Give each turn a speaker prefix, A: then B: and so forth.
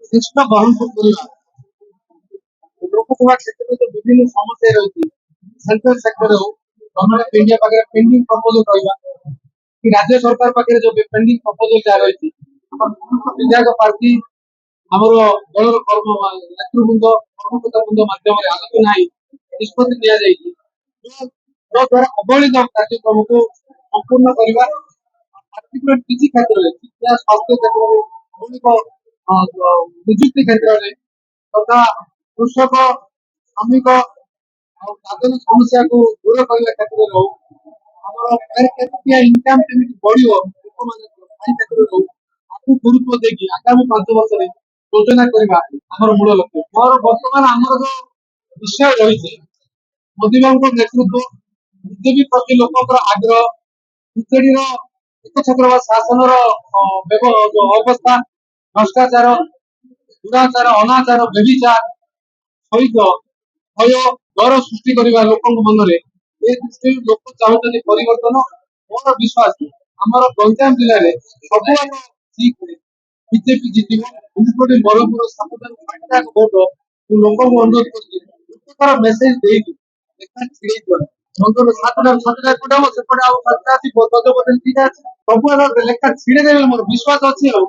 A: চেষ্টা বহন କରିବା ଲୋକସଭା କ୍ଷେତ୍ରରେ ଯୋଉ ବିଭିନ୍ନ ସମସ୍ୟା ରହିଛି ସେଣ୍ଟ୍ରାଲ ସେକ୍ଟର ହଉ ଗଭର୍ଣ୍ଣମେଣ୍ଟ ଅଫ ଇଣ୍ଡିଆ ପାଖରେ ପେଣ୍ଡିଂ ପ୍ରପୋଜାଲ ରହିବା କି ରାଜ୍ୟ ସରକାର ପାଖରେ ଯୋଉ ପେଣ୍ଡିଂ ପ୍ରପୋଜାଲ ଯାହା ରହିଛି ଆମର ବିଧାୟକ ପ୍ରାର୍ଥୀ ଆମର ଦଳର ନେତୃବୃନ୍ଦ କର୍ମକର୍ତ୍ତା ବୃନ୍ଦ ମାଧ୍ୟମରେ ଆଲୋଚନା ହେଇ ନିଷ୍ପତ୍ତି ନିଆଯାଇଛି ଯଦ୍ୱାରା ଅବହେଳିତ କାର୍ଯ୍ୟକ୍ରମକୁ ସମ୍ପୂର୍ଣ୍ଣ କରିବା ପାର୍ଟିକୁଲାର କିଛି କ୍ଷେତ୍ରରେ ଶିକ୍ଷା ସ୍ୱାସ୍ଥ୍ୟ କ୍ଷେତ୍ରରେ ମୌଳିକ ନିଯୁକ୍ତି କ୍ଷେତ୍ରରେ ତଥା କୃଷକ ଶ୍ରମିକ ଆଉ ଦାଦନ ସମସ୍ୟାକୁ ଦୂର କରିବା କ୍ଷେତ୍ରରେ ହଉ ଆମର per capita income କେମିତି ବଢିବ ଲୋକମାନଙ୍କ ପାଇଁ କ୍ଷେତ୍ରରେ ହଉ ଆକୁ ଗୁରୁତ୍ୱ ଦେଇକି ଆଗାମୀ 5 ବର୍ଷରେ ଯୋଜନା କରିବା ଆମର ମୂଳ ଲକ୍ଷ୍ୟ। ମୋର ବର୍ତ୍ତମାନ ଆମର ଯୋଉ ବିଷୟ ରହିଛି ମୋଦି ବାବୁଙ୍କ ନେତୃତ୍ୱ ବିଜେପି ପ୍ରତି ଲୋକଙ୍କର ଆଗ୍ରହ ବିଜେଡିର ଏକଛତ୍ରବାଦ ଶାସନର ଅବସ୍ଥା ଭ୍ରଷ୍ଟାଚାର ଦୁରାଚାର ଅନାଚାର ବ୍ୟଭିଚାର ସହିତ ଭୟ ଡର ସୃଷ୍ଟି କରିବା ଲୋକଙ୍କ ମନରେ ଏ ଦୃଷ୍ଟିରୁ ଲୋକ ଚାହୁଁଛନ୍ତି ପରିବର୍ତ୍ତନ। ମୋର ବିଶ୍ୱାସ ଆମର ଗଞ୍ଜାମ ଜିଲ୍ଲାରେ ସବୁଆଡ ଠିକ ବିଜେପି ଜିତିବ ଏମିତି ବ୍ରହ୍ମପୁର 7,000 ଭୋଟ ଲୋକଙ୍କୁ ଅନୁରୋଧ କରୁଛି ଲୋକଙ୍କର ମେସେଜ ଦେଇକି ଲେଖା ଛିଡେଇ ଦିଅନ୍ତି ମଙ୍ଗଳ 7ଟା ଏପଟେ ହବ ସେପଟେ ଆଉ 7ଟା ଅଛି ଗଜପତି ଦିଟା ଅଛି ସବୁଆଡ ଲେଖା ଛିଡେଇ ଦେବେ ମୋର ବିଶ୍ୱାସ ଅଛି ଆଉ